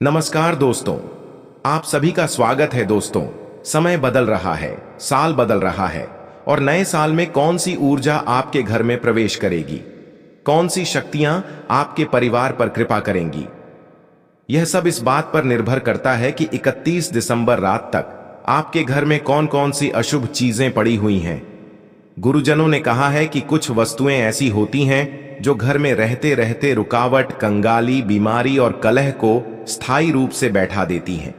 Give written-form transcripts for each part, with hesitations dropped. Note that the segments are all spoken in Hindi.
नमस्कार दोस्तों, आप सभी का स्वागत है। दोस्तों, समय बदल रहा है, साल बदल रहा है और नए साल में कौन सी ऊर्जा आपके घर में प्रवेश करेगी, कौन सी शक्तियां आपके परिवार पर कृपा करेंगी, यह सब इस बात पर निर्भर करता है कि 31 दिसंबर रात तक आपके घर में कौन कौन सी अशुभ चीजें पड़ी हुई हैं। गुरुजनों ने कहा है कि कुछ वस्तुएं ऐसी होती हैं जो घर में रहते रहते रुकावट, कंगाली, बीमारी और कलह को स्थायी रूप से बैठा देती हैं,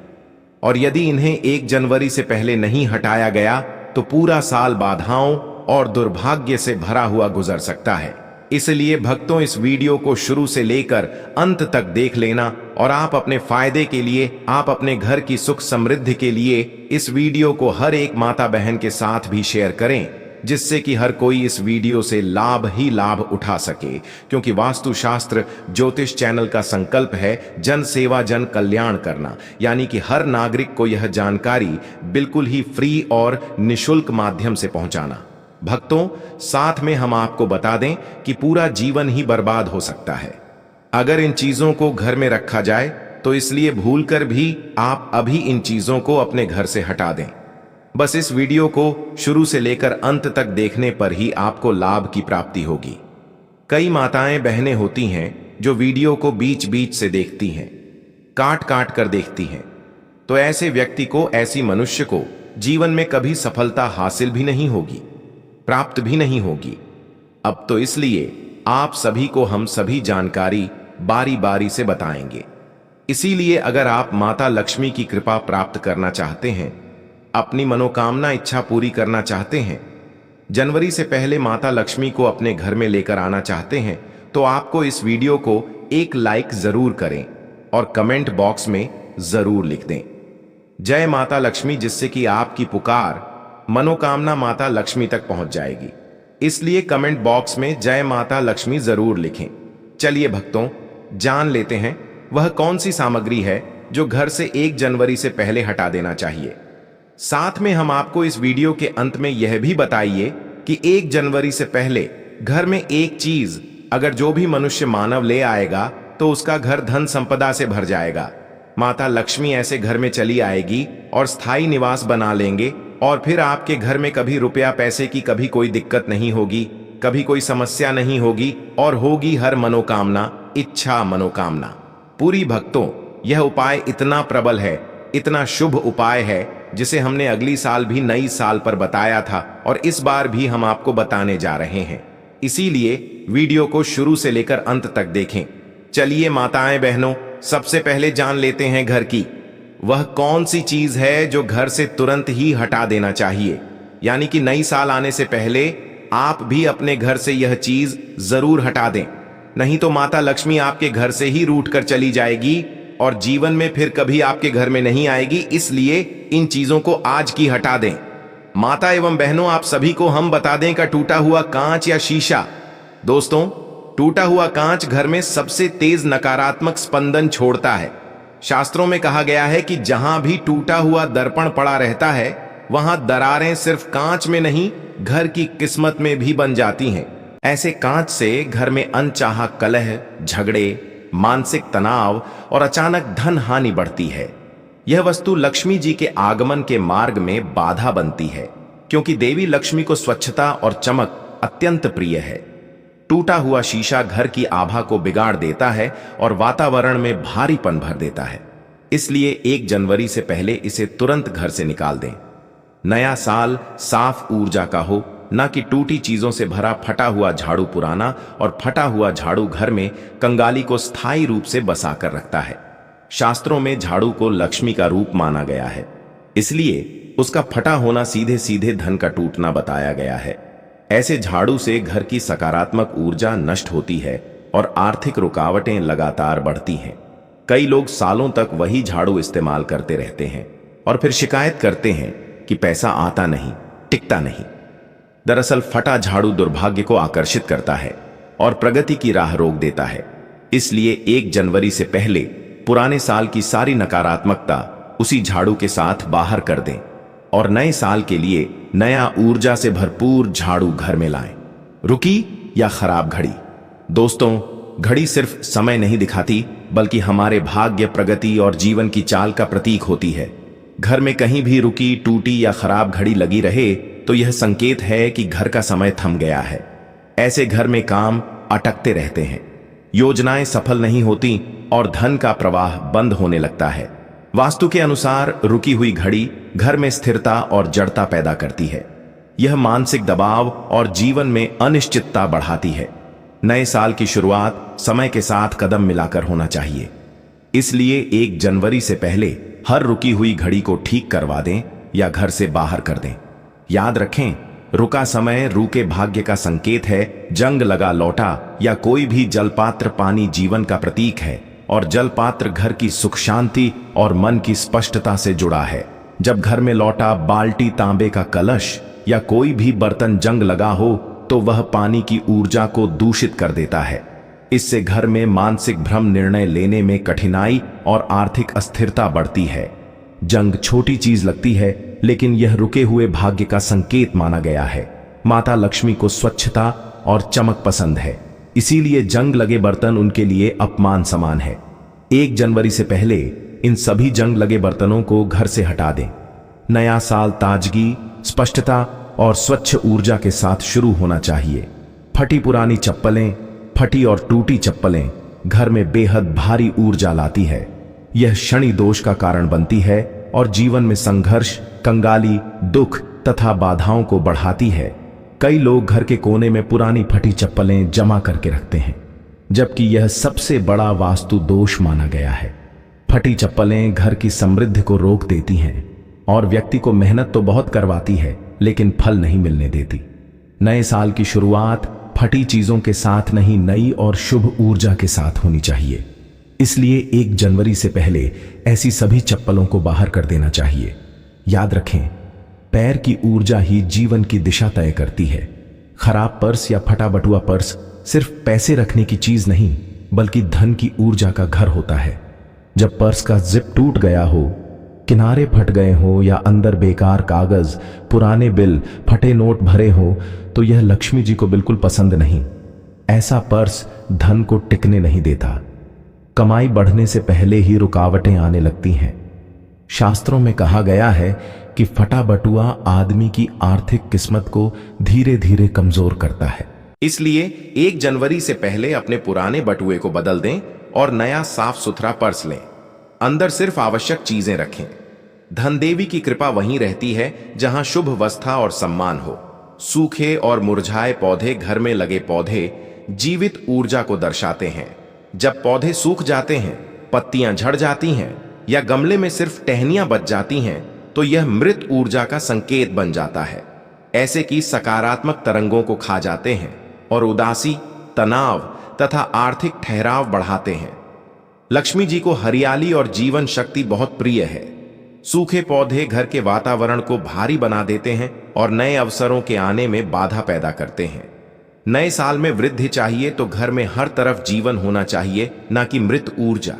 और यदि इन्हें 1 जनवरी से पहले नहीं हटाया गया तो पूरा साल बाधाओं और दुर्भाग्य से भरा हुआ गुजर सकता है। इसलिए भक्तों, इस वीडियो को शुरू से लेकर अंत तक देख लेना और आप अपने फायदे के लिए, आप अपने घर की सुख समृद्धि के लिए इस वीडियो को हर एक माता बहन के साथ भी शेयर करें, जिससे कि हर कोई इस वीडियो से लाभ ही लाभ उठा सके। क्योंकि वास्तुशास्त्र ज्योतिष चैनल का संकल्प है जन सेवा जन कल्याण करना, यानी कि हर नागरिक को यह जानकारी बिल्कुल ही फ्री और निशुल्क माध्यम से पहुंचाना। भक्तों, साथ में हम आपको बता दें कि पूरा जीवन ही बर्बाद हो सकता है अगर इन चीजों को घर में रखा जाए, तो इसलिए भूलकर भी आप अभी इन चीजों को अपने घर से हटा दें। बस इस वीडियो को शुरू से लेकर अंत तक देखने पर ही आपको लाभ की प्राप्ति होगी। कई माताएं बहनें होती हैं जो वीडियो को बीच बीच से देखती हैं, काट काट कर देखती हैं, तो ऐसे व्यक्ति को, ऐसी मनुष्य को जीवन में कभी सफलता हासिल भी नहीं होगी, प्राप्त भी नहीं होगी। अब तो इसलिए आप सभी को हम सभी जानकारी बारी बारी से बताएंगे। इसीलिए अगर आप माता लक्ष्मी की कृपा प्राप्त करना चाहते हैं, अपनी मनोकामना इच्छा पूरी करना चाहते हैं, जनवरी से पहले माता लक्ष्मी को अपने घर में लेकर आना चाहते हैं, तो आपको इस वीडियो को एक लाइक जरूर करें और कमेंट बॉक्स में जरूर लिख दें जय माता लक्ष्मी, जिससे कि आपकी पुकार, मनोकामना माता लक्ष्मी तक पहुंच जाएगी। इसलिए कमेंट बॉक्स में जय माता लक्ष्मी जरूर लिखें। चलिए भक्तों, जान लेते हैं वह कौन सी सामग्री है जो घर से 1 जनवरी से पहले हटा देना चाहिए। साथ में हम आपको इस वीडियो के अंत में यह भी बताइए कि 1 जनवरी से पहले घर में एक चीज अगर जो भी मनुष्य मानव ले आएगा तो उसका घर धन संपदा से भर जाएगा। माता लक्ष्मी ऐसे घर में चली आएगी और स्थायी निवास बना लेंगे, और फिर आपके घर में कभी रुपया पैसे की कभी कोई दिक्कत नहीं होगी, कभी कोई समस्या नहीं होगी, और होगी हर मनोकामना, इच्छा मनोकामना पूरी। भक्तों, यह उपाय इतना प्रबल है, इतना शुभ उपाय है, जिसे हमने अगली साल भी नई साल पर बताया था और इस बार भी हम आपको बताने जा रहे हैं। इसीलिए वीडियो को शुरू से लेकर अंत तक देखें। चलिए माताएं बहनों, सबसे पहले जान लेते हैं घर की वह कौन सी चीज है जो घर से तुरंत ही हटा देना चाहिए। यानी कि नई साल आने से पहले आप भी अपने घर से यह चीज जरूर हटा दें, नहीं तो माता लक्ष्मी आपके घर से ही रूठ कर चली जाएगी और जीवन में फिर कभी आपके घर में नहीं आएगी। इसलिए इन चीजों को आज की हटा दें। माता एवं बहनों, आप सभी को हम बता दें का टूटा हुआ कांच या शीशा। दोस्तों, टूटा हुआ कांच घर में सबसे तेज नकारात्मक स्पंदन छोड़ता है। शास्त्रों में कहा गया है कि जहां भी टूटा हुआ दर्पण पड़ा रहता है, वहां दरारें सिर्फ कांच में नहीं, घर की किस्मत में भी बन जाती हैं। ऐसे कांच से घर में अनचाहा कलह, झगड़े, मानसिक तनाव और अचानक धन हानि बढ़ती है। यह वस्तु लक्ष्मी जी के आगमन के मार्ग में बाधा बनती है, क्योंकि देवी लक्ष्मी को स्वच्छता और चमक अत्यंत प्रिय है। टूटा हुआ शीशा घर की आभा को बिगाड़ देता है और वातावरण में भारीपन भर देता है। इसलिए 1 जनवरी से पहले इसे तुरंत घर से निकाल दें। नया साल साफ ऊर्जा का हो, ना कि टूटी चीजों से भरा फटा हुआ झाड़ू। पुराना और फटा हुआ झाड़ू घर में कंगाली को स्थायी रूप से बसा कर रखता है। शास्त्रों में झाड़ू को लक्ष्मी का रूप माना गया है, इसलिए उसका फटा होना सीधे सीधे धन का टूटना बताया गया है। ऐसे झाड़ू से घर की सकारात्मक ऊर्जा नष्ट होती है और आर्थिक रुकावटें लगातार बढ़ती हैं। कई लोग सालों तक वही झाड़ू इस्तेमाल करते रहते हैं और फिर शिकायत करते हैं कि पैसा आता नहीं, टिकता नहीं। दरअसल फटा झाड़ू दुर्भाग्य को आकर्षित करता है और प्रगति की राह रोक देता है। इसलिए 1 जनवरी से पहले पुराने साल की सारी नकारात्मकता उसी झाड़ू के साथ बाहर कर दें और नए साल के लिए नया ऊर्जा से भरपूर झाड़ू घर में लाएं। रुकी या खराब घड़ी। दोस्तों, घड़ी सिर्फ समय नहीं दिखाती, बल्कि हमारे भाग्य, प्रगति और जीवन की चाल का प्रतीक होती है। घर में कहीं भी रुकी, टूटी या खराब घड़ी लगी रहे तो यह संकेत है कि घर का समय थम गया है। ऐसे घर में काम अटकते रहते हैं, योजनाएं सफल नहीं होती और धन का प्रवाह बंद होने लगता है। वास्तु के अनुसार रुकी हुई घड़ी घर में स्थिरता और जड़ता पैदा करती है। यह मानसिक दबाव और जीवन में अनिश्चितता बढ़ाती है। नए साल की शुरुआत समय के साथ कदम मिलाकर होना चाहिए। इसलिए 1 जनवरी से पहले हर रुकी हुई घड़ी को ठीक करवा दें या घर से बाहर कर दें। याद रखें, रुका समय रूके भाग्य का संकेत है। जंग लगा लौटा या कोई भी जलपात्र पानी जीवन का प्रतीक है और जलपात्र घर की सुख शांति और मन की स्पष्टता से जुड़ा है। जब घर में लौटा बाल्टी, तांबे का कलश या कोई भी बर्तन जंग लगा हो तो वह पानी की ऊर्जा को दूषित कर देता है। इससे घर में मानसिक भ्रम, निर्णय लेने में कठिनाई और आर्थिक अस्थिरता बढ़ती है। जंग छोटी चीज लगती है, लेकिन यह रुके हुए भाग्य का संकेत माना गया है। माता लक्ष्मी को स्वच्छता और चमक पसंद है, इसीलिए जंग लगे बर्तन उनके लिए अपमान समान है। 1 जनवरी से पहले इन सभी जंग लगे बर्तनों को घर से हटा दें। नया साल ताजगी, स्पष्टता और स्वच्छ ऊर्जा के साथ शुरू होना चाहिए। फटी पुरानी चप्पलें, फटी और टूटी चप्पलें घर में बेहद भारी ऊर्जा लाती है। यह शनि दोष का कारण बनती है और जीवन में संघर्ष, कंगाली, दुख तथा बाधाओं को बढ़ाती है। कई लोग घर के कोने में पुरानी फटी चप्पलें जमा करके रखते हैं, जबकि यह सबसे बड़ा वास्तु दोष माना गया है। फटी चप्पलें घर की समृद्धि को रोक देती हैं और व्यक्ति को मेहनत तो बहुत करवाती है, लेकिन फल नहीं मिलने देती। नए साल की शुरुआत फटी चीजों के साथ नहीं, नई और शुभ ऊर्जा के साथ होनी चाहिए। इसलिए 1 जनवरी से पहले ऐसी सभी चप्पलों को बाहर कर देना चाहिए। याद रखें, पैर की ऊर्जा ही जीवन की दिशा तय करती है। खराब पर्स या फटा बटुआ पर्स सिर्फ पैसे रखने की चीज नहीं, बल्कि धन की ऊर्जा का घर होता है। जब पर्स का जिप टूट गया हो, किनारे फट गए हो या अंदर बेकार कागज, पुराने बिल, फटे नोट भरे हो, तो यह लक्ष्मी जी को बिल्कुल पसंद नहीं। ऐसा पर्स धन को टिकने नहीं देता। कमाई बढ़ने से पहले ही रुकावटें आने लगती हैं। शास्त्रों में कहा गया है कि फटा बटुआ आदमी की आर्थिक किस्मत को धीरे धीरे कमजोर करता है। इसलिए 1 जनवरी से पहले अपने पुराने बटुए को बदल दें और नया साफ सुथरा पर्स लें। अंदर सिर्फ आवश्यक चीजें रखें। धन देवी की कृपा वहीं रहती है जहां शुभ अवस्था और सम्मान हो। सूखे और मुरझाए पौधे, घर में लगे पौधे जीवित ऊर्जा को दर्शाते हैं। जब पौधे सूख जाते हैं, पत्तियां झड़ जाती हैं या गमले में सिर्फ टहनियां बच जाती हैं, तो यह मृत ऊर्जा का संकेत बन जाता है। ऐसे की सकारात्मक तरंगों को खा जाते हैं और उदासी, तनाव तथा आर्थिक ठहराव बढ़ाते हैं। लक्ष्मी जी को हरियाली और जीवन शक्ति बहुत प्रिय है। सूखे पौधे घर के वातावरण को भारी बना देते हैं और नए अवसरों के आने में बाधा पैदा करते हैं। नए साल में वृद्धि चाहिए तो घर में हर तरफ जीवन होना चाहिए, ना कि मृत ऊर्जा।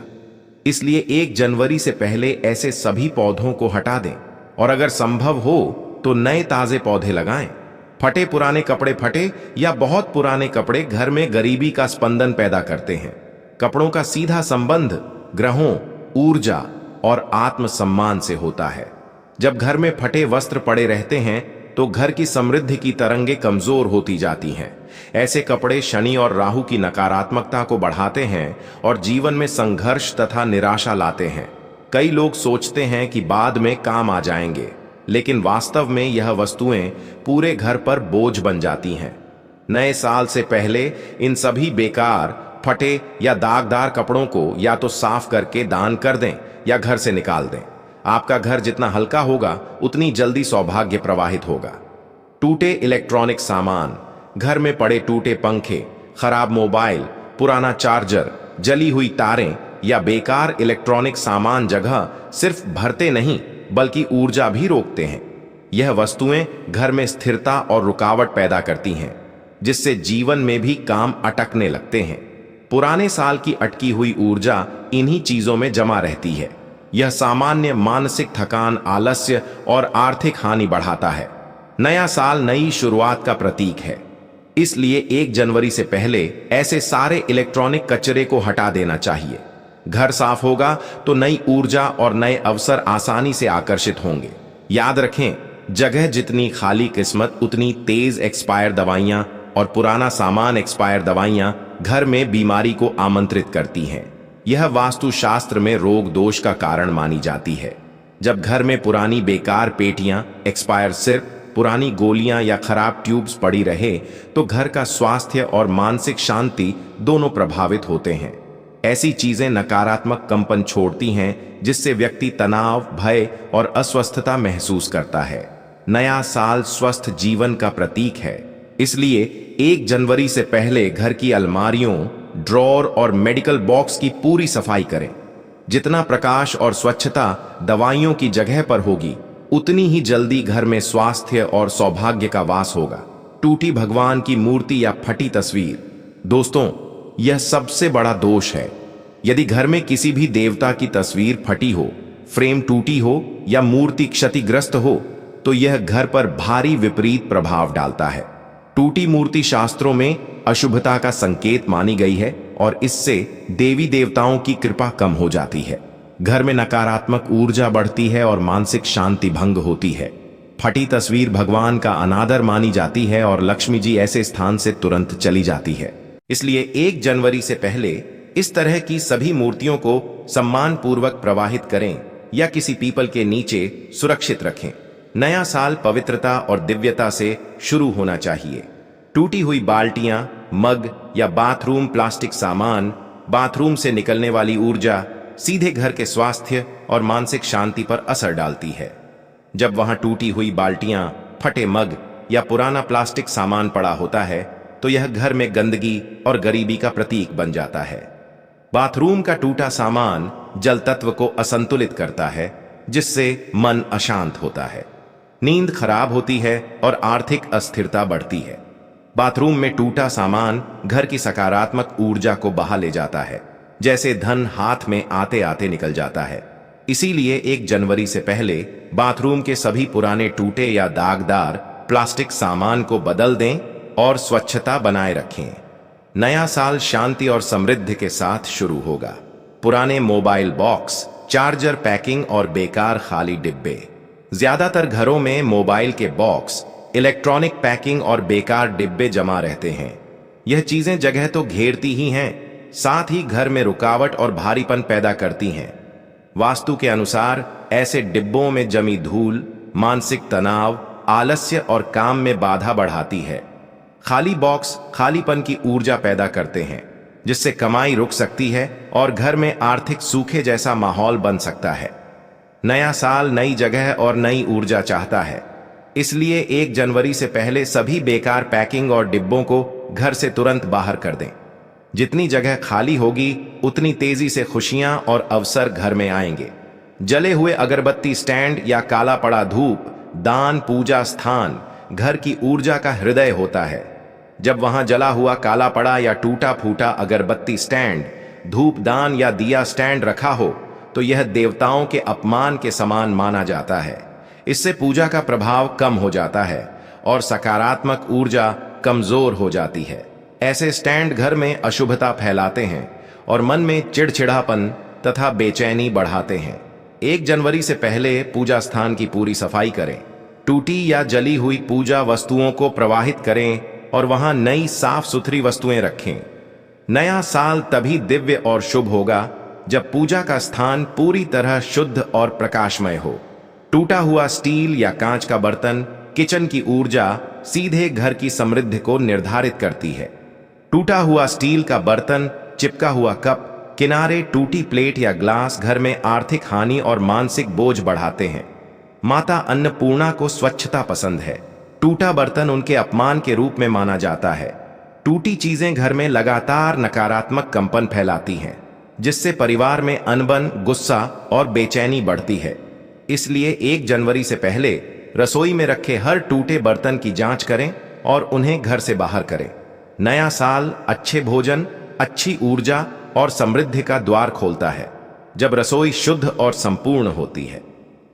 इसलिए 1 जनवरी से पहले ऐसे सभी पौधों को हटा दें और अगर संभव हो तो नए ताजे पौधे लगाएं। फटे पुराने कपड़े, फटे या बहुत पुराने कपड़े घर में गरीबी का स्पंदन पैदा करते हैं। कपड़ों का सीधा संबंध ग्रहों, ऊर्जा और आत्मसम्मान से होता है। जब घर में फटे वस्त्र पड़े रहते हैं तो घर की समृद्धि की तरंगें कमजोर होती जाती हैं। ऐसे कपड़े शनि और राहु की नकारात्मकता को बढ़ाते हैं और जीवन में संघर्ष तथा निराशा लाते हैं। कई लोग सोचते हैं कि बाद में काम आ जाएंगे, लेकिन वास्तव में यह वस्तुएं पूरे घर पर बोझ बन जाती हैं। नए साल से पहले इन सभी बेकार, फटे या दागदार कपड़ों को या तो साफ करके दान कर दें या घर से निकाल दें। आपका घर जितना हल्का होगा, उतनी जल्दी सौभाग्य प्रवाहित होगा। टूटे इलेक्ट्रॉनिक सामान, घर में पड़े टूटे पंखे, खराब मोबाइल, पुराना चार्जर, जली हुई तारें या बेकार इलेक्ट्रॉनिक सामान जगह सिर्फ भरते नहीं बल्कि ऊर्जा भी रोकते हैं। यह वस्तुएं घर में स्थिरता और रुकावट पैदा करती हैं, जिससे जीवन में भी काम अटकने लगते हैं। पुराने साल की अटकी हुई ऊर्जा इन्हीं चीजों में जमा रहती है। यह सामान्य मानसिक थकान, आलस्य और आर्थिक हानि बढ़ाता है। नया साल नई शुरुआत का प्रतीक है, इसलिए 1 जनवरी से पहले ऐसे सारे इलेक्ट्रॉनिक कचरे को हटा देना चाहिए। घर साफ होगा तो नई ऊर्जा और नए अवसर आसानी से आकर्षित होंगे। याद रखें, जगह जितनी खाली किस्मत उतनी तेज एक्सपायर दवाइयां और पुराना सामान एक्सपायर दवाइयां घर में बीमारी को आमंत्रित करती हैं। यह वास्तुशास्त्र में रोग दोष का कारण मानी जाती है। जब घर में पुरानी बेकार पेटियां, एक्सपायर सिर्फ, पुरानी गोलियां या खराब ट्यूब्स पड़ी रहे तो घर का स्वास्थ्य और मानसिक शांति दोनों प्रभावित होते हैं। ऐसी चीजें नकारात्मक कंपन छोड़ती हैं जिससे व्यक्ति तनाव, भय और अस्वस्थता महसूस करता है। नया साल स्वस्थ जीवन का प्रतीक है, इसलिए 1 जनवरी से पहले घर की अलमारियों, ड्रॉर और मेडिकल बॉक्स की पूरी सफाई करें। जितना प्रकाश और स्वच्छता दवाइयों की जगह पर होगी, उतनी ही जल्दी घर में स्वास्थ्य और सौभाग्य का वास होगा। टूटी भगवान की मूर्ति या फटी तस्वीर, दोस्तों, यह सबसे बड़ा दोष है। यदि घर में किसी भी देवता की तस्वीर फटी हो, फ्रेम टूटी हो या मूर्ति क्षतिग्रस्त हो तो यह घर पर भारी विपरीत प्रभाव डालता है। टूटी मूर्ति शास्त्रों में अशुभता का संकेत मानी गई है और इससे देवी देवताओं की कृपा कम हो जाती है। घर में नकारात्मक ऊर्जा बढ़ती है और मानसिक शांति भंग होती है। फटी तस्वीर भगवान का अनादर मानी जाती है और लक्ष्मी जी ऐसे स्थान से तुरंत चली जाती है। इसलिए 1 जनवरी से पहले इस तरह की सभी मूर्तियों को सम्मान पूर्वक प्रवाहित करें या किसी पीपल के नीचे सुरक्षित रखें। नया साल पवित्रता और दिव्यता से शुरू होना चाहिए। टूटी हुई बाल्टियां, मग या बाथरूम प्लास्टिक सामान, बाथरूम से निकलने वाली ऊर्जा सीधे घर के स्वास्थ्य और मानसिक शांति पर असर डालती है। जब वहां टूटी हुई बाल्टियां, फटे मग या पुराना प्लास्टिक सामान पड़ा होता है तो यह घर में गंदगी और गरीबी का प्रतीक बन जाता है। बाथरूम का टूटा सामान जल तत्व को असंतुलित करता है, जिससे मन अशांत होता है, नींद खराब होती है और आर्थिक अस्थिरता बढ़ती है। बाथरूम में टूटा सामान घर की सकारात्मक ऊर्जा को बहा ले जाता है, जैसे धन हाथ में आते आते निकल जाता है। इसीलिए 1 जनवरी से पहले बाथरूम के सभी पुराने टूटे या दागदार प्लास्टिक सामान को बदल दें और स्वच्छता बनाए रखें। नया साल शांति और समृद्धि के साथ शुरू होगा। पुराने मोबाइल बॉक्स, चार्जर पैकिंग और बेकार खाली डिब्बे। ज्यादातर घरों में मोबाइल के बॉक्स, इलेक्ट्रॉनिक पैकिंग और बेकार डिब्बे जमा रहते हैं। यह चीजें जगह तो घेरती ही हैं, साथ ही घर में रुकावट और भारीपन पैदा करती हैं। वास्तु के अनुसार ऐसे डिब्बों में जमी धूल मानसिक तनाव, आलस्य और काम में बाधा बढ़ाती है। खाली बॉक्स खालीपन की ऊर्जा पैदा करते हैं, जिससे कमाई रुक सकती है और घर में आर्थिक सूखे जैसा माहौल बन सकता है। नया साल नई जगह और नई ऊर्जा चाहता है, इसलिए 1 जनवरी से पहले सभी बेकार पैकिंग और डिब्बों को घर से तुरंत बाहर कर दें। जितनी जगह खाली होगी उतनी तेजी से खुशियां और अवसर घर में आएंगे। जले हुए अगरबत्ती स्टैंड या काला पड़ा धूप दान पूजा स्थान घर की ऊर्जा का हृदय होता है। जब वहां जला हुआ काला पड़ा या टूटा फूटा अगरबत्ती स्टैंड, धूप दान या दिया स्टैंड रखा हो तो यह देवताओं के अपमान के समान माना जाता है। इससे पूजा का प्रभाव कम हो जाता है और सकारात्मक ऊर्जा कमजोर हो जाती है। ऐसे स्टैंड घर में अशुभता फैलाते हैं और मन में चिड़चिड़ापन तथा बेचैनी बढ़ाते हैं। 1 जनवरी से पहले पूजा स्थान की पूरी सफाई करें। टूटी या जली हुई पूजा वस्तुओं को प्रवाहित करें और वहां नई साफ सुथरी वस्तुएं रखें। नया साल तभी दिव्य और शुभ होगा जब पूजा का स्थान पूरी तरह शुद्ध और प्रकाशमय हो। टूटा हुआ स्टील या कांच का बर्तन किचन की ऊर्जा सीधे घर की समृद्धि को निर्धारित करती है। टूटा हुआ स्टील का बर्तन, चिपका हुआ कप, किनारे टूटी प्लेट या ग्लास घर में आर्थिक हानि और मानसिक बोझ बढ़ाते हैं। माता अन्नपूर्णा को स्वच्छता पसंद है। टूटा बर्तन उनके अपमान के रूप में माना जाता है। टूटी चीजें घर में लगातार नकारात्मक कंपन फैलाती हैं, जिससे परिवार में अनबन, गुस्सा और बेचैनी बढ़ती है। इसलिए 1 जनवरी से पहले रसोई में रखे हर टूटे बर्तन की जांच करें और उन्हें घर से बाहर करें। नया साल अच्छे भोजन, अच्छी ऊर्जा और समृद्धि का द्वार खोलता है जब रसोई शुद्ध और संपूर्ण होती है।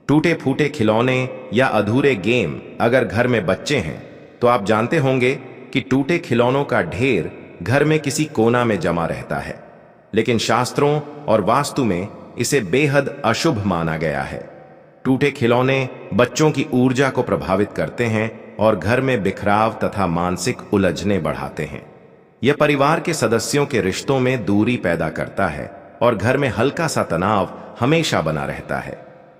टूटे फूटे खिलौने या अधूरे गेम, अगर घर में बच्चे हैं तो आप जानते होंगे कि टूटे खिलौनों का ढेर घर में किसी कोना में जमा रहता है। लेकिन शास्त्रों और वास्तु में इसे बेहद अशुभ माना गया है। टूटे खिलौने बच्चों की ऊर्जा को प्रभावित करते हैं और घर में बिखराव तथा मानसिक उलझने बढ़ाते हैं। यह परिवार के सदस्यों के रिश्तों में दूरी पैदा करता है और घर में हल्का सा तनाव हमेशा बना रहता है।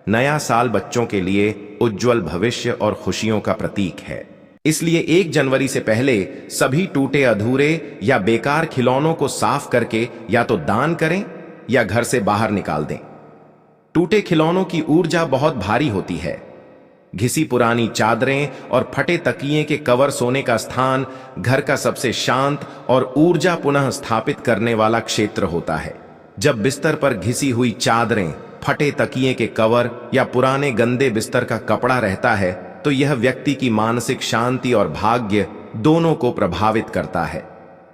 नया साल बच्चों के लिए उज्जवल भविष्य और खुशियों का प्रतीक है, इसलिए 1 जनवरी से पहले सभी टूटे, अधूरे या बेकार खिलौनों को साफ करके या तो दान करें या घर से बाहर निकाल दें। टूटे खिलौनों की ऊर्जा बहुत भारी होती है। घिसी पुरानी चादरें और फटे तकिए के कवर सोने का स्थान घर का सबसे शांत और ऊर्जा पुनः स्थापित करने वाला क्षेत्र होता है। जब बिस्तर पर घिसी हुई चादरें, फटे तकिए के कवर या पुराने गंदे बिस्तर का कपड़ा रहता है तो यह व्यक्ति की मानसिक शांति और भाग्य दोनों को प्रभावित करता है।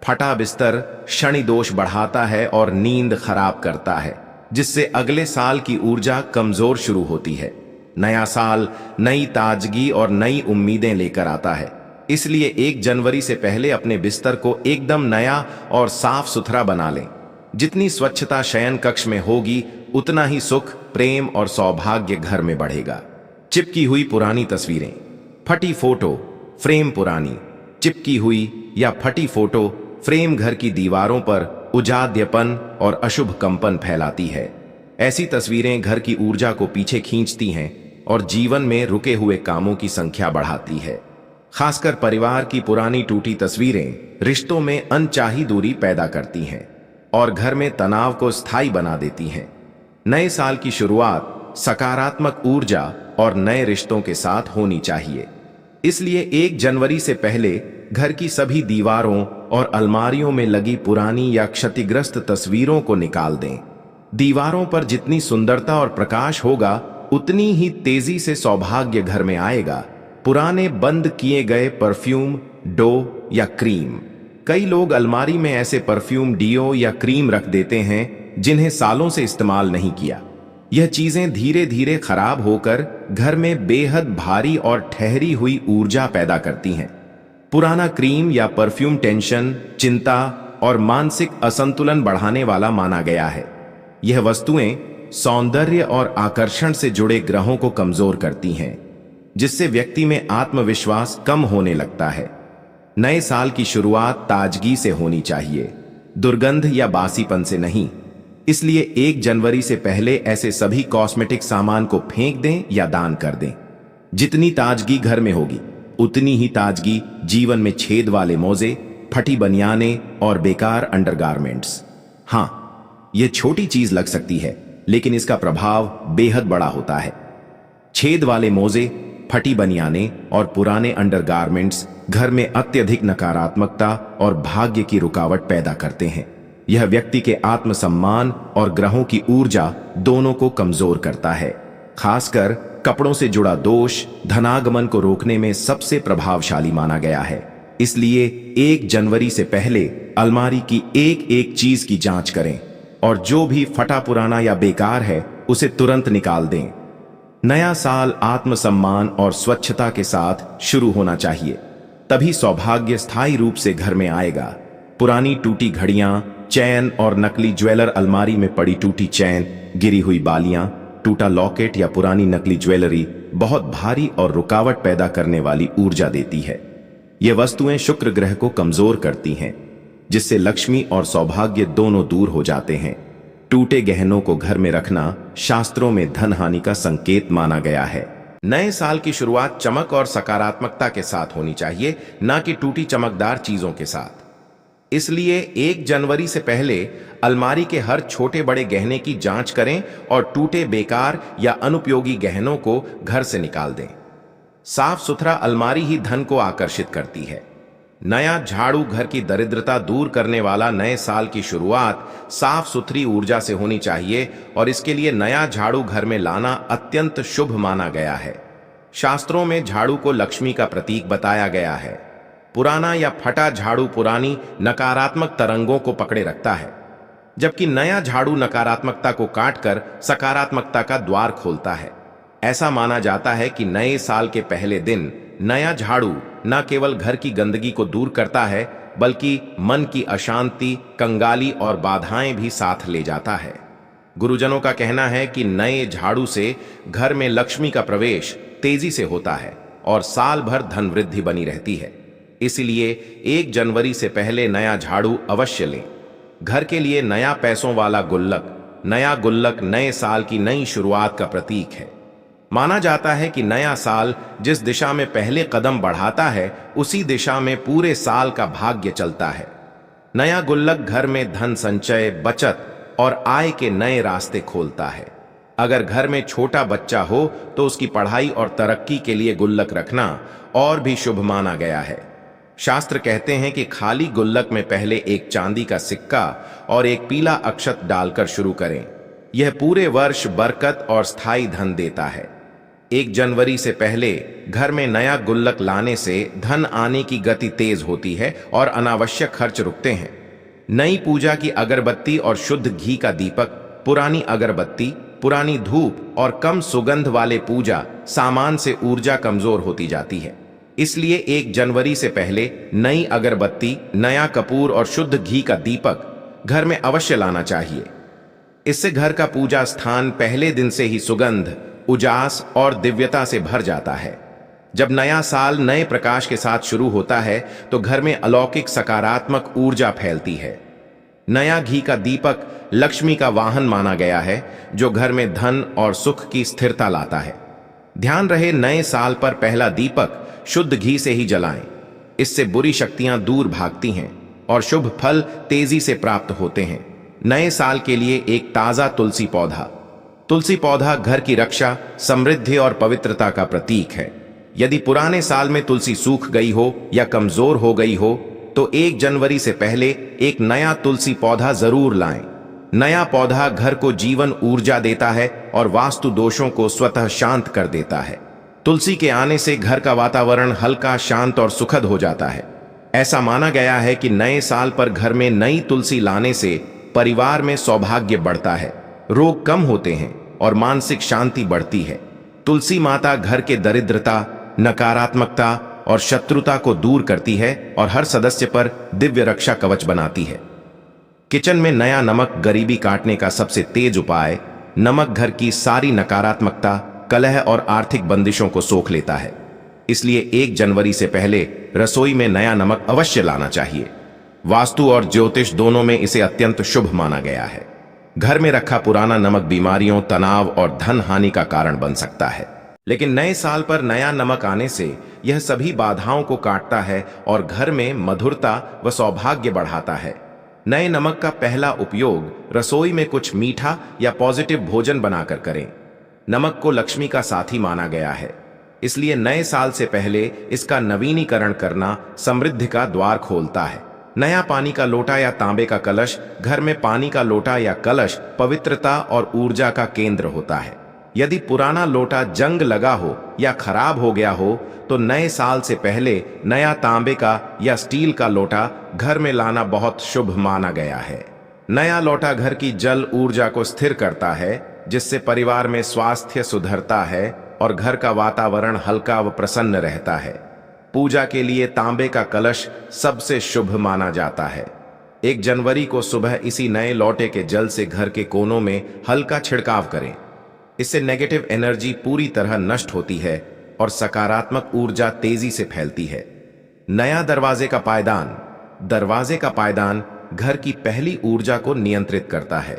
फटा बिस्तर शनि दोष बढ़ाता है और नींद खराब करता है, जिससे अगले साल की ऊर्जा कमजोर शुरू होती है। नया साल नई ताजगी और नई उम्मीदें लेकर आता है, इसलिए 1 जनवरी से पहले अपने बिस्तर को एकदम नया और साफ सुथरा बना लें। जितनी स्वच्छता शयन कक्ष में होगी उतना ही सुख, प्रेम और सौभाग्य घर में बढ़ेगा। चिपकी हुई पुरानी तस्वीरें, फटी फोटो फ्रेम, पुरानी चिपकी हुई या फटी फोटो फ्रेम घर की दीवारों पर उजाड्यपन और अशुभ कंपन फैलाती है। ऐसी तस्वीरें घर की ऊर्जा को पीछे खींचती हैं और जीवन में रुके हुए कामों की संख्या बढ़ाती है। खासकर परिवार की पुरानी टूटी तस्वीरें रिश्तों में अनचाही दूरी पैदा करती हैं और घर में तनाव को स्थायी बना देती हैं। नए साल की शुरुआत सकारात्मक ऊर्जा और नए रिश्तों के साथ होनी चाहिए, इसलिए 1 जनवरी से पहले घर की सभी दीवारों और अलमारियों में लगी पुरानी या क्षतिग्रस्त तस्वीरों को निकाल दें। दीवारों पर जितनी सुंदरता और प्रकाश होगा उतनी ही तेजी से सौभाग्य घर में आएगा। पुराने बंद किए गए परफ्यूम, डो या क्रीम, कई लोग अलमारी में ऐसे परफ्यूम, डियो या क्रीम रख देते हैं जिन्हें सालों से इस्तेमाल नहीं किया। यह चीजें धीरे धीरे खराब होकर घर में बेहद भारी और ठहरी हुई ऊर्जा पैदा करती हैं। पुराना क्रीम या परफ्यूम टेंशन, चिंता और मानसिक असंतुलन बढ़ाने वाला माना गया है। यह वस्तुएं सौंदर्य और आकर्षण से जुड़े ग्रहों को कमजोर करती हैं, जिससे व्यक्ति में आत्मविश्वास कम होने लगता है। नए साल की शुरुआत ताजगी से होनी चाहिए, दुर्गंध या बासीपन से नहीं। इसलिए 1 जनवरी से पहले ऐसे सभी कॉस्मेटिक सामान को फेंक दें या दान कर दें। जितनी ताजगी घर में होगी उतनी ही ताजगी जीवन में छेद वाले मोजे, फटी बनियाने और बेकार अंडरगारमेंट्स। हाँ, यह छोटी चीज लग सकती है लेकिन इसका प्रभाव बेहद बड़ा होता है। छेद वाले मोजे, फटी बनियाने और पुराने अंडरगारमेंट्स घर में अत्यधिक नकारात्मकता और भाग्य की रुकावट पैदा करते हैं। यह व्यक्ति के आत्मसम्मान और ग्रहों की ऊर्जा दोनों को कमजोर करता है। खासकर कपड़ों से जुड़ा दोष धनागमन को रोकने में सबसे प्रभावशाली माना गया है। इसलिए 1 जनवरी से पहले अलमारी की एक एक चीज की जांच करें और जो भी फटा पुराना या बेकार है उसे तुरंत निकाल दें। नया साल आत्मसम्मान और स्वच्छता के साथ शुरू होना चाहिए, तभी सौभाग्य स्थायी रूप से घर में आएगा। पुरानी टूटी घड़ियां, चैन और नकली ज्वेलर, अलमारी में पड़ी टूटी चैन, गिरी हुई बालियां, टूटा लॉकेट या पुरानी नकली ज्वेलरी बहुत भारी और रुकावट पैदा करने वाली ऊर्जा देती है। ये वस्तुएं शुक्र ग्रह को कमजोर करती हैं, जिससे लक्ष्मी और सौभाग्य दोनों दूर हो जाते हैं। टूटे गहनों को घर में रखना शास्त्रों में धन हानि का संकेत माना गया है। नए साल की शुरुआत चमक और सकारात्मकता के साथ होनी चाहिए, न कि टूटी चमकदार चीजों के साथ। इसलिए 1 जनवरी से पहले अलमारी के हर छोटे बड़े गहने की जांच करें और टूटे, बेकार या अनुपयोगी गहनों को घर से निकाल दें। साफ सुथरा अलमारी ही धन को आकर्षित करती है। नया झाड़ू घर की दरिद्रता दूर करने वाला। नए साल की शुरुआत साफ सुथरी ऊर्जा से होनी चाहिए और इसके लिए नया झाड़ू घर में लाना अत्यंत शुभ माना गया है। शास्त्रों में झाड़ू को लक्ष्मी का प्रतीक बताया गया है। पुराना या फटा झाड़ू पुरानी नकारात्मक तरंगों को पकड़े रखता है, जबकि नया झाड़ू नकारात्मकता को काटकर सकारात्मकता का द्वार खोलता है। ऐसा माना जाता है कि नए साल के पहले दिन नया झाड़ू न केवल घर की गंदगी को दूर करता है बल्कि मन की अशांति, कंगाली और बाधाएं भी साथ ले जाता है। गुरुजनों का कहना है कि नए झाड़ू से घर में लक्ष्मी का प्रवेश तेजी से होता है और साल भर धन वृद्धि बनी रहती है। इसलिए 1 जनवरी से पहले नया झाड़ू अवश्य लें। घर के लिए नया पैसों वाला गुल्लक। नया गुल्लक नए साल की नई शुरुआत का प्रतीक है। माना जाता है कि नया साल जिस दिशा में पहले कदम बढ़ाता है, उसी दिशा में पूरे साल का भाग्य चलता है। नया गुल्लक घर में धन संचय, बचत और आय के नए रास्ते खोलता है। अगर घर में छोटा बच्चा हो तो उसकी पढ़ाई और तरक्की के लिए गुल्लक रखना और भी शुभ माना गया है। शास्त्र कहते हैं कि खाली गुल्लक में पहले एक चांदी का सिक्का और एक पीला अक्षत डालकर शुरू करें। यह पूरे वर्ष बरकत और स्थायी धन देता है। 1 जनवरी से पहले घर में नया गुल्लक लाने से धन आने की गति तेज होती है और अनावश्यक खर्च रुकते हैं। नई पूजा की अगरबत्ती और शुद्ध घी का दीपक, पुरानी अगरबत्ती, पुरानी धूप और कम सुगंध वाले पूजा सामान से ऊर्जा कमजोर होती जाती है। इसलिए 1 जनवरी से पहले नई अगरबत्ती, नया कपूर और शुद्ध घी का दीपक घर में अवश्य लाना चाहिए। इससे घर का पूजा स्थान पहले दिन से ही सुगंध, उजास और दिव्यता से भर जाता है। जब नया साल नए प्रकाश के साथ शुरू होता है तो घर में अलौकिक सकारात्मक ऊर्जा फैलती है। नया घी का दीपक लक्ष्मी का वाहन माना गया है, जो घर में धन और सुख की स्थिरता लाता है। ध्यान रहे, नए साल पर पहला दीपक शुद्ध घी से ही जलाएं। इससे बुरी शक्तियां दूर भागती हैं और शुभ फल तेजी से प्राप्त होते हैं। नए साल के लिए एक ताजा तुलसी पौधा। तुलसी पौधा घर की रक्षा, समृद्धि और पवित्रता का प्रतीक है। यदि पुराने साल में तुलसी सूख गई हो या कमजोर हो गई हो तो 1 जनवरी से पहले एक नया तुलसी पौधा जरूर लाएं। नया पौधा घर को जीवन ऊर्जा देता है और वास्तु दोषों को स्वतः शांत कर देता है। तुलसी के आने से घर का वातावरण हल्का, शांत और सुखद हो जाता है। ऐसा माना गया है कि नए साल पर घर में नई तुलसी लाने से परिवार में सौभाग्य बढ़ता है, रोग कम होते हैं और मानसिक शांति बढ़ती है। तुलसी माता घर के दरिद्रता, नकारात्मकता और शत्रुता को दूर करती है और हर सदस्य पर दिव्य रक्षा कवच बनाती है। किचन में नया नमक गरीबी काटने का सबसे तेज उपाय। नमक घर की सारी नकारात्मकता, कलह और आर्थिक बंदिशों को सोख लेता है। इसलिए 1 जनवरी से पहले रसोई में नया नमक अवश्य लाना चाहिए। वास्तु और ज्योतिष दोनों में इसे अत्यंत शुभ माना गया है। घर में रखा पुराना नमक बीमारियों, तनाव और धन हानि का कारण बन सकता है। लेकिन नए साल पर नया नमक आने से यह सभी बाधाओं को काटता है और घर में मधुरता व सौभाग्य बढ़ाता है। नए नमक का पहला उपयोग रसोई में कुछ मीठा या पॉजिटिव भोजन बनाकर करें। नमक को लक्ष्मी का साथी माना गया है, इसलिए नए साल से पहले इसका नवीनीकरण करना समृद्धि का द्वार खोलता है। नया पानी का लोटा या तांबे का कलश। घर में पानी का लोटा या कलश पवित्रता और ऊर्जा का केंद्र होता है। यदि पुराना लोटा जंग लगा हो या खराब हो गया हो तो नए साल से पहले नया तांबे का या स्टील का लोटा घर में लाना बहुत शुभ माना गया है। नया लोटा घर की जल ऊर्जा को स्थिर करता है, जिससे परिवार में स्वास्थ्य सुधरता है और घर का वातावरण हल्का व प्रसन्न रहता है। पूजा के लिए तांबे का कलश सबसे शुभ माना जाता है। 1 जनवरी को सुबह इसी नए लोटे के जल से घर के कोनों में हल्का छिड़काव करें। इससे नेगेटिव एनर्जी पूरी तरह नष्ट होती है और सकारात्मक ऊर्जा तेजी से फैलती है। नया दरवाजे का पायदान। दरवाजे का पायदान घर की पहली ऊर्जा को नियंत्रित करता है।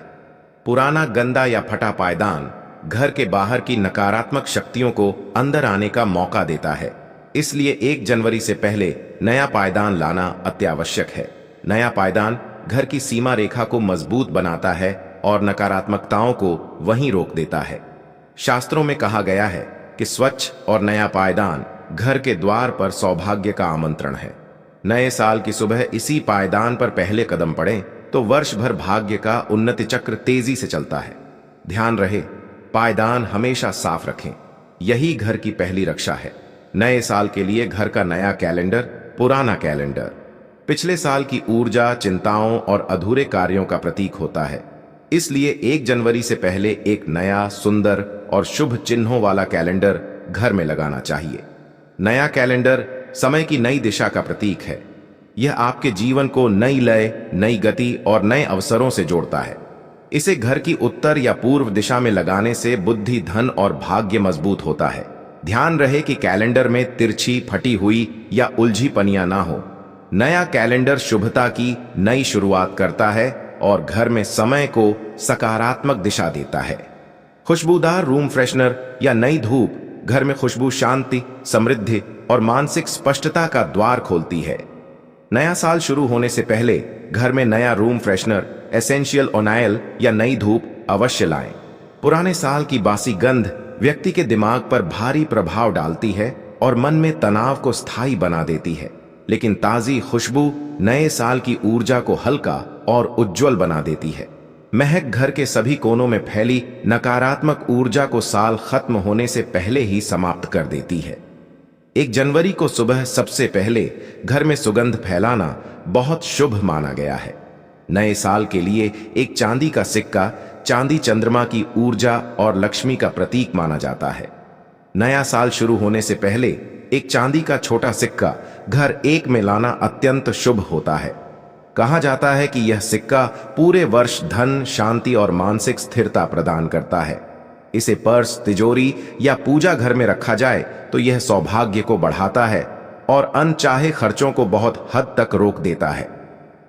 पुराना, गंदा या फटा पायदान घर के बाहर की नकारात्मक शक्तियों को अंदर आने का मौका देता है। इसलिए 1 जनवरी से पहले नया पायदान लाना अत्यावश्यक है। नया पायदान घर की सीमा रेखा को मजबूत बनाता है और नकारात्मकताओं को वहीं रोक देता है। शास्त्रों में कहा गया है कि स्वच्छ और नया पायदान घर के द्वार पर सौभाग्य का आमंत्रण है। नए साल की सुबह इसी पायदान पर पहले कदम पड़ें तो वर्ष भर भाग्य का उन्नति चक्र तेजी से चलता है। ध्यान रहे, पायदान हमेशा साफ रखें, यही घर की पहली रक्षा है। नए साल के लिए घर का नया कैलेंडर, पुराना कैलेंडर पिछले साल की ऊर्जा, चिंताओं और अधूरे कार्यों का प्रतीक होता है। इसलिए 1 जनवरी से पहले एक नया, सुंदर और शुभ चिन्हों वाला कैलेंडर घर में लगाना चाहिए। नया कैलेंडर समय की नई दिशा का प्रतीक है। यह आपके जीवन को नई लय, नई गति और नए अवसरों से जोड़ता है। इसे घर की उत्तर या पूर्व दिशा में लगाने से बुद्धि, धन और भाग्य मजबूत होता है। ध्यान रहे कि कैलेंडर में तिरछी, फटी हुई या उलझी पनियां ना हो। नया कैलेंडर शुभता की नई शुरुआत करता है और घर में समय को सकारात्मक दिशा देता है। खुशबूदार रूम फ्रेशनर या नई धूप घर में खुशबू शांति, समृद्धि और मानसिक स्पष्टता का द्वार खोलती है। नया साल शुरू होने से पहले घर में नया रूम फ्रेशनर, एसेंशियल ऑनाइल या नई धूप अवश्य लाएं। पुराने साल की बासी गंध व्यक्ति के दिमाग पर भारी प्रभाव डालती है और मन में तनाव को स्थायी बना देती है, लेकिन ताजी खुशबू नए साल की ऊर्जा को हल्का और उज्जवल बना देती है। महक घर के सभी कोनों में फैली नकारात्मक ऊर्जा को साल खत्म होने से पहले ही समाप्त कर देती है। 1 जनवरी को सुबह सबसे पहले घर में सुगंध फैलाना बहुत शुभ माना गया है। नए साल के लिए एक चांदी का सिक्का चांदी चंद्रमा की ऊर्जा और लक्ष्मी का प्रतीक माना जाता है। नया साल शुरू होने से पहले एक चांदी का छोटा सिक्का घर एक में लाना अत्यंत शुभ होता है। कहा जाता है कि यह सिक्का पूरे वर्ष धन, शांति और मानसिक स्थिरता प्रदान करता है। इसे पर्स, तिजोरी या पूजा घर में रखा जाए तो यह सौभाग्य को बढ़ाता है और अनचाहे खर्चों को बहुत हद तक रोक देता है।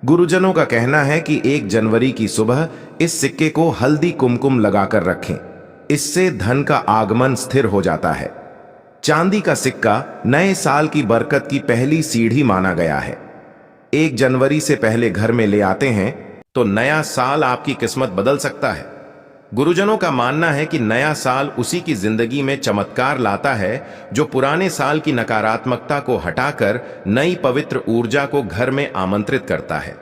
गुरुजनों का कहना है कि 1 जनवरी की सुबह इस सिक्के को हल्दी कुमकुम लगाकर रखें। इससे धन का आगमन स्थिर हो जाता है। चांदी का सिक्का नए साल की बरकत की पहली सीढ़ी माना गया है। 1 जनवरी से पहले घर में ले आते हैं तो नया साल आपकी किस्मत बदल सकता है। गुरुजनों का मानना है कि नया साल उसी की जिंदगी में चमत्कार लाता है जो पुराने साल की नकारात्मकता को हटाकर नई पवित्र ऊर्जा को घर में आमंत्रित करता है।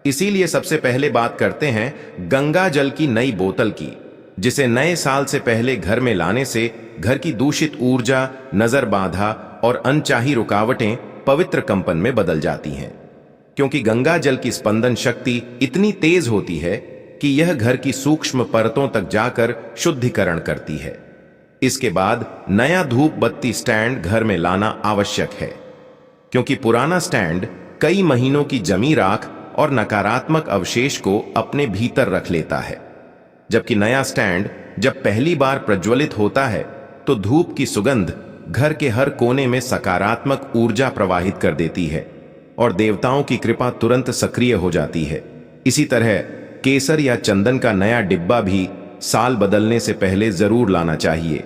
इसीलिए सबसे पहले बात करते हैं गंगा जल की नई बोतल की, जिसे नए साल से पहले घर में लाने से घर की दूषित ऊर्जा, नजर बाधा और अनचाही रुकावटें पवित्र कंपन में बदल जाती हैं। क्योंकि गंगा जल की स्पंदन शक्ति इतनी तेज होती है कि यह घर की सूक्ष्म परतों तक जाकर शुद्धिकरण करती है। इसके बाद नया धूप बत्ती स्टैंड घर में लाना आवश्यक है, क्योंकि पुराना स्टैंड कई महीनों की जमी राख और नकारात्मक अवशेष को अपने भीतर रख लेता है। जबकि नया स्टैंड जब पहली बार प्रज्वलित होता है तो धूप की सुगंध घर के हर कोने में सकारात्मक ऊर्जा प्रवाहित कर देती है और देवताओं की कृपा तुरंत सक्रिय हो जाती है। इसी तरह केसर या चंदन का नया डिब्बा भी साल बदलने से पहले जरूर लाना चाहिए,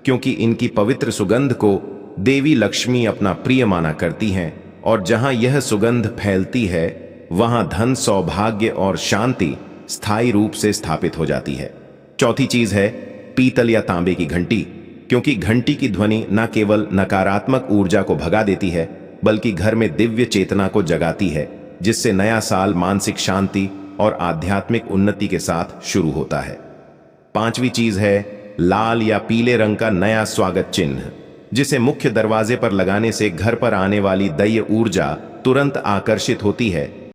क्योंकि इनकी पवित्र सुगंध को देवी लक्ष्मी अपना प्रिय माना करती हैं और जहां यह सुगंध फैलती है वहां धन, सौभाग्य और शांति स्थायी रूप से स्थापित हो जाती है। चौथी चीज है पीतल या तांबे की घंटी, क्योंकि घंटी की ध्वनि न केवल नकारात्मक ऊर्जा को भगा देती है बल्कि घर में दिव्य चेतना को जगाती है, जिससे नया साल मानसिक शांति और आध्यात्मिक उन्नति के साथ शुरू होता है। 5वीं चीज है लाल या पीले रंग का नया स्वागत चिन्ह, जिसे मुख्य दरवाजे पर लगाने से घर पर आने वाली दैय ऊर्जा तुरंत आकर्षित होती है